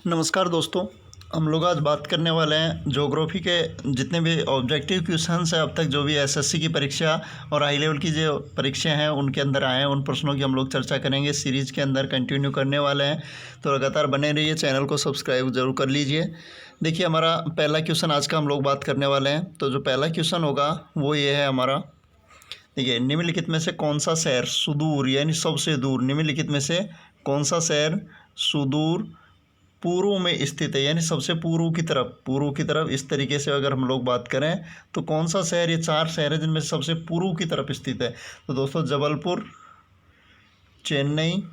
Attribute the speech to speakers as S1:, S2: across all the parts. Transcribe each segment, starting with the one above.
S1: नमस्कार दोस्तों, हम लोग आज बात करने वाले हैं ज्योग्राफी के जितने भी ऑब्जेक्टिव क्वेश्चंस हैं अब तक जो भी एसएससी की परीक्षा और हाई लेवल की जो परीक्षाएं हैं उनके अंदर आए हैं उन प्रश्नों की हम लोग चर्चा करेंगे। सीरीज़ के अंदर कंटिन्यू करने वाले हैं, तो लगातार बने रहिए, चैनल को सब्सक्राइब जरूर कर लीजिए। देखिए, हमारा पहला क्वेश्चन आज का हम लोग बात करने वाले हैं। तो जो पहला क्वेश्चन होगा वो ये है हमारा। देखिए, निम्नलिखित में से कौन सा शहर सुदूर यानी सबसे दूर, निम्नलिखित में से कौन सा शहर सुदूर पूर्व में स्थित है, यानी सबसे पूर्व की तरफ इस तरीके से अगर हम लोग बात करें तो कौन सा शहर, ये 4 शहर है जिनमें से सबसे पूर्व की तरफ स्थित है। तो दोस्तों, जबलपुर, चेन्नई,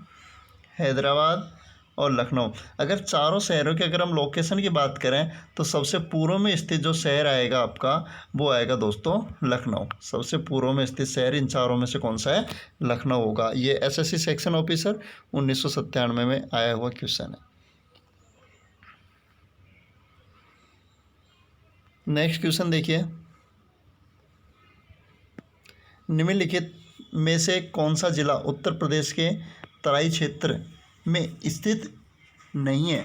S1: हैदराबाद और लखनऊ। अगर चारों शहरों की अगर हम लोकेशन की बात करें तो सबसे पूर्व में स्थित जो शहर आएगा आपका वो आएगा दोस्तों लखनऊ। सबसे पूर्व में स्थित शहर इन चारों में से कौन सा है? लखनऊ होगा। ये एसएससी सेक्शन ऑफिसर 1997 में आया हुआ क्वेश्चन है। नेक्स्ट क्वेश्चन देखिए, निम्नलिखित में से कौन सा जिला उत्तर प्रदेश के तराई क्षेत्र में स्थित नहीं है?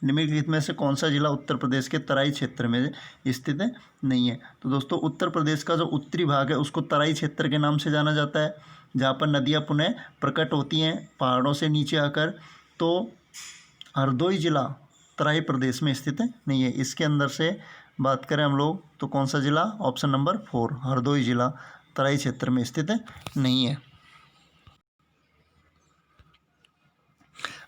S1: निम्नलिखित में से कौन सा जिला उत्तर प्रदेश के तराई क्षेत्र में स्थित नहीं है? तो दोस्तों, उत्तर प्रदेश का जो उत्तरी भाग है उसको तराई क्षेत्र के नाम से जाना जाता है, जहाँ पर नदियाँ पुनः प्रकट होती हैं पहाड़ों से नीचे आकर। तो हरदोई जिला तराई प्रदेश में स्थित नहीं है। इसके अंदर से बात करें हम लोग तो कौन सा जिला? ऑप्शन नंबर 4, हरदोई जिला तराई क्षेत्र में स्थित नहीं है।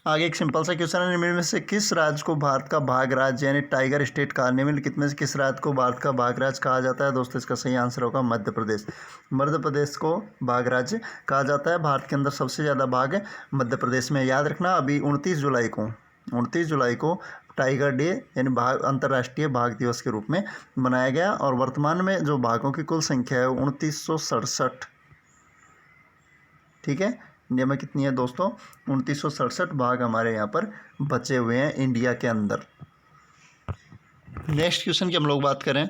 S1: आगे एक सिंपल सा क्वेश्चन है, निम्न में से किस राज्य को भारत का भाग राज्य यानी टाइगर स्टेट कहा? निम्नलिखित में से किस राज्य को भारत का भाग राज्य कहा जाता है? दोस्तों, इसका सही आंसर होगा मध्य प्रदेश। मध्य प्रदेश को भाग राज्य कहा जाता है। भारत के अंदर सबसे ज़्यादा भाग मध्य प्रदेश में। याद रखना, अभी 29 जुलाई को टाइगर डे यानी भाग अंतर्राष्ट्रीय बाघ दिवस के रूप में मनाया गया, और वर्तमान में जो बाघों की कुल संख्या है 2967। ठीक है, इंडिया में कितनी है दोस्तों? 2967 बाघ हमारे यहाँ पर बचे हुए हैं इंडिया के अंदर। नेक्स्ट क्वेश्चन की हम लोग बात करें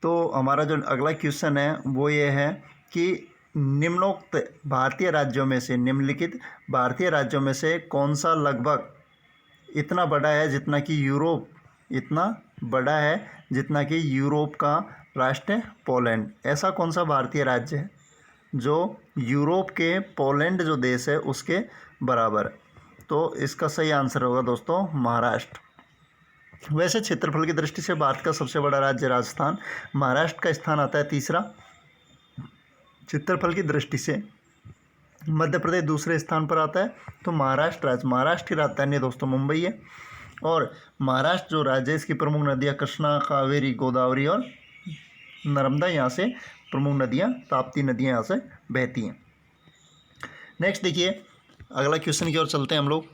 S1: तो हमारा जो अगला क्वेश्चन है वो ये है कि निम्नोक्त भारतीय राज्यों में से, निम्नलिखित भारतीय राज्यों में से कौन सा लगभग इतना बड़ा है जितना कि यूरोप का राष्ट्र पोलैंड? ऐसा कौन सा भारतीय राज्य है जो यूरोप के पोलैंड जो देश है उसके बराबर? तो इसका सही आंसर होगा दोस्तों महाराष्ट्र। वैसे क्षेत्रफल की दृष्टि से भारत का सबसे बड़ा राज्य राजस्थान, महाराष्ट्र का स्थान आता है तीसरा। क्षेत्रफल की दृष्टि से मध्य प्रदेश दूसरे स्थान पर आता है। तो महाराष्ट्र की राजधानी दोस्तों मुंबई है, और महाराष्ट्र जो राज्य है इसकी प्रमुख नदियाँ कृष्णा, कावेरी, गोदावरी और नर्मदा यहाँ से प्रमुख नदियाँ, ताप्ती नदियाँ यहाँ से बहती हैं। नेक्स्ट देखिए, अगला क्वेश्चन की ओर चलते हैं हम लोग।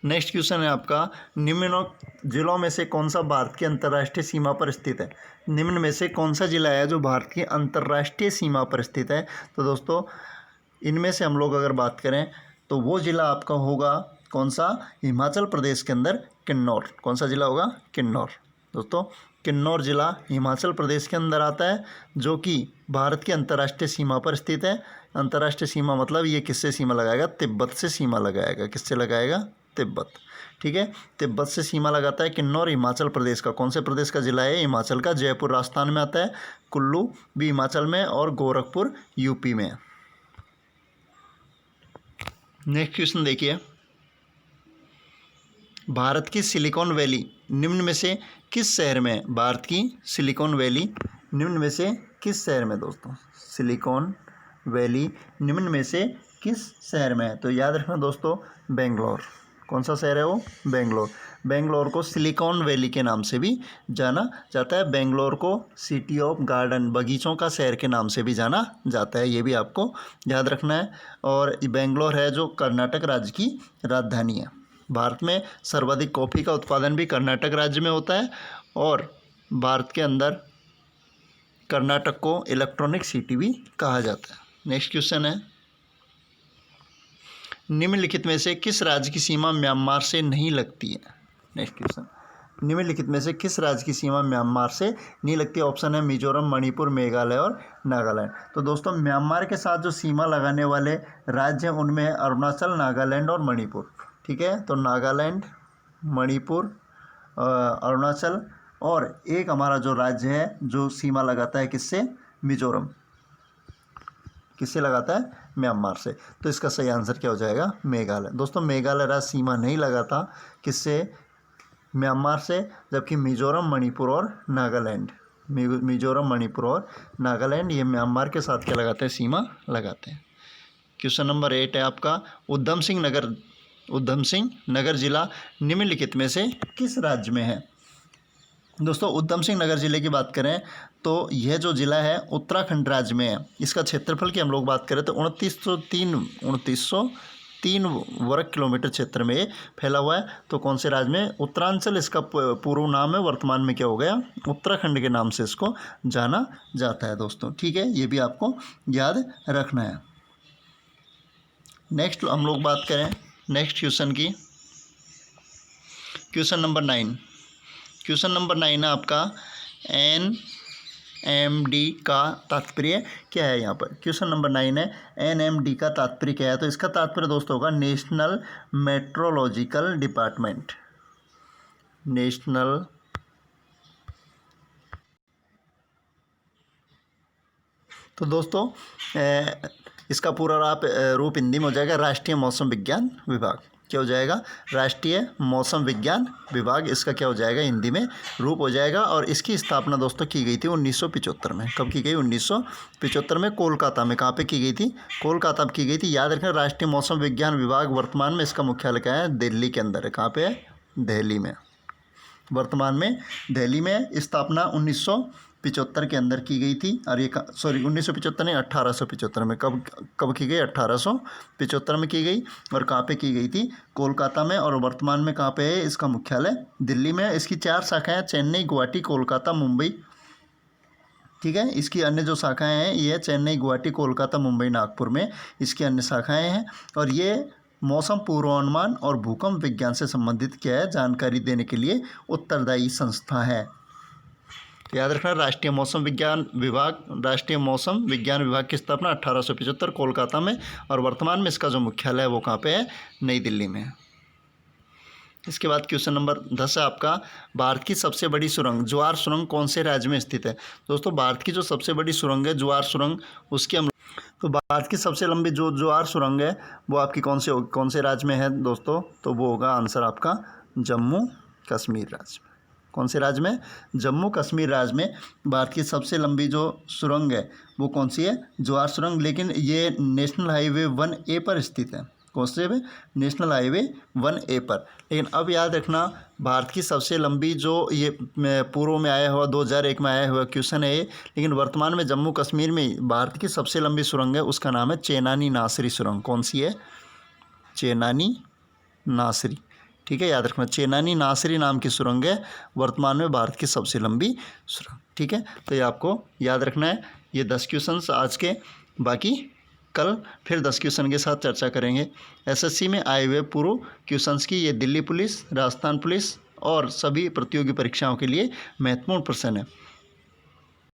S1: नेक्स्ट क्वेश्चन है आपका, निम्नलिखित जिलों में से कौन सा भारत की अंतर्राष्ट्रीय सीमा पर स्थित है? निम्न में से कौन सा जिला है जो भारत की अंतर्राष्ट्रीय सीमा पर स्थित है? तो दोस्तों, इनमें से हम लोग अगर बात करें तो वो जिला आपका होगा कौन सा? हिमाचल प्रदेश के अंदर किन्नौर। कौन सा जिला होगा? किन्नौर। दोस्तों, किन्नौर जिला हिमाचल प्रदेश के अंदर आता है, जो कि भारत की अंतर्राष्ट्रीय सीमा पर स्थित है। अंतर्राष्ट्रीय सीमा मतलब ये किससे सीमा लगाएगा? तिब्बत से सीमा लगाएगा। किससे लगाएगा? तिब्बत। ठीक है, तिब्बत से सीमा लगाता है किन्नौर। हिमाचल प्रदेश का कौन से प्रदेश का जिला है? हिमाचल का। जयपुर राजस्थान में आता है, कुल्लू भी हिमाचल में, और गोरखपुर यूपी में। नेक्स्ट क्वेश्चन देखिए, भारत की सिलिकॉन वैली निम्न में से किस शहर में है? भारत की सिलिकॉन वैली निम्न में से किस शहर में? दोस्तों, सिलिकॉन वैली निम्न में से किस शहर में है? तो याद रखना दोस्तों, बेंगलोर। कौन सा शहर है वो? बेंगलोर। बेंगलोर को सिलिकॉन वैली के नाम से भी जाना जाता है। बेंगलोर को सिटी ऑफ गार्डन, बगीचों का शहर के नाम से भी जाना जाता है। ये भी आपको याद रखना है। और बेंगलोर है जो कर्नाटक राज्य की राजधानी है। भारत में सर्वाधिक कॉफ़ी का उत्पादन भी कर्नाटक राज्य में होता है, और भारत के अंदर कर्नाटक को इलेक्ट्रॉनिक सिटी भी कहा जाता है। नेक्स्ट क्वेश्चन है, निम्नलिखित में से किस राज्य की सीमा म्यांमार से नहीं लगती है? नेक्स्ट क्वेश्चन, निम्नलिखित में से किस राज्य की सीमा म्यांमार से नहीं लगती? ऑप्शन है मिजोरम, मणिपुर, मेघालय और नागालैंड। तो दोस्तों म्यांमार के साथ जो सीमा लगाने वाले राज्य हैं उनमें है अरुणाचल, नागालैंड और मणिपुर। ठीक है, तो नागालैंड, मणिपुर, अरुणाचल और एक हमारा जो राज्य है जो सीमा लगाता है किससे? मिजोरम। किससे लगाता है? म्यांमार से। तो इसका सही आंसर क्या हो जाएगा? मेघालय। दोस्तों मेघालय राज्य सीमा नहीं लगाता किससे? म्यांमार से, जबकि मिजोरम, मणिपुर और नागालैंड, मिजोरम, मणिपुर और नागालैंड ये म्यांमार के साथ क्या लगाते हैं? सीमा लगाते हैं। क्वेश्चन नंबर 8 है आपका, उधम सिंह नगर जिला निम्नलिखित में से किस राज्य में है? दोस्तों उधम सिंह नगर जिले की बात करें तो यह जो ज़िला है उत्तराखंड राज्य में है। इसका क्षेत्रफल की हम लोग बात करें तो 2903 वर्ग किलोमीटर क्षेत्र में फैला हुआ है। तो कौन से राज्य में? उत्तरांचल इसका पूर्व नाम है, वर्तमान में क्या हो गया? उत्तराखंड के नाम से इसको जाना जाता है दोस्तों। ठीक है, ये भी आपको याद रखना है। नेक्स्ट हम लोग बात करें नेक्स्ट क्वेश्चन की। क्वेश्चन नंबर 9 है आपका, NMD का तात्पर्य क्या है? यहाँ पर क्वेश्चन नंबर 9 है, NMD का तात्पर्य क्या है? तो इसका तात्पर्य दोस्तों होगा नेशनल मेट्रोलॉजिकल डिपार्टमेंट। नेशनल तो दोस्तों इसका पूरा रूप हिंदी में हो जाएगा राष्ट्रीय मौसम विज्ञान विभाग। क्या हो जाएगा? राष्ट्रीय मौसम विज्ञान विभाग इसका क्या हो जाएगा? हिंदी में रूप हो जाएगा। और इसकी स्थापना दोस्तों की गई थी 1975 में। कब की गई? 1975 में कोलकाता में। कहाँ पे की गई थी? कोलकाता में की गई थी। याद रखना राष्ट्रीय मौसम विज्ञान विभाग वर्तमान में इसका मुख्यालय क्या है? दिल्ली के अंदर है। कहाँ पे है? दिल्ली में। वर्तमान में दिल्ली में। स्थापना 1975 के अंदर की गई थी। और ये 1975 नहीं, 1875 में। कब की गई? 1875 में की गई। और कहाँ पे की गई थी? कोलकाता में। और वर्तमान में कहाँ पे है? इसका मुख्यालय दिल्ली में। इसकी 4 शाखाएं, चेन्नई, गुवाहाटी, कोलकाता, मुंबई। ठीक है, इसकी अन्य जो शाखाएं हैं ये चेन्नई, गुवाहाटी, कोलकाता, मुंबई, नागपुर में इसकी अन्य शाखाएं हैं। और ये मौसम पूर्वानुमान और भूकंप विज्ञान से संबंधित क्या है? जानकारी देने के लिए उत्तरदायी संस्था है। तो याद रखना राष्ट्रीय मौसम विज्ञान विभाग की स्थापना 1875 कोलकाता में। और वर्तमान में इसका जो मुख्यालय है वो कहाँ पे है? नई दिल्ली में। इसके बाद क्वेश्चन नंबर 10 है आपका, भारत की सबसे बड़ी सुरंग ज्वार सुरंग कौन से राज्य में स्थित है? दोस्तों भारत की जो सबसे बड़ी सुरंग है ज्वार सुरंग, उसकी हम तो भारत की सबसे लंबी जो ज्वार सुरंग है वो आपकी कौन से राज्य में है दोस्तों? तो वो होगा आंसर आपका जम्मू कश्मीर राज्य में। कौन से राज्य में? जम्मू कश्मीर राज्य में भारत की सबसे लंबी जो सुरंग है वो कौन सी है? ज्वार सुरंग। लेकिन ये नेशनल हाईवे 1A पर स्थित है। कौन से पे? नेशनल हाईवे 1A पर। लेकिन अब याद रखना भारत की सबसे लंबी जो ये पूर्व में आया हुआ 2001 में आया हुआ क्वेश्चन है ये। लेकिन वर्तमान में जम्मू कश्मीर में भारत की सबसे लंबी सुरंग है, उसका नाम है चेनानी नासरी सुरंग। कौन सी है? चेनानी नासरी। ठीक है, याद रखना चेनानी नासरी नाम की सुरंग है वर्तमान में भारत की सबसे लंबी सुरंग। ठीक है, तो ये आपको याद रखना है। ये 10 क्वेश्चन आज के, बाकी कल फिर 10 क्वेश्चन के साथ चर्चा करेंगे। एसएससी में आए हुए पूर्व क्वेश्चंस की ये दिल्ली पुलिस, राजस्थान पुलिस और सभी प्रतियोगी परीक्षाओं के लिए महत्वपूर्ण प्रश्न है।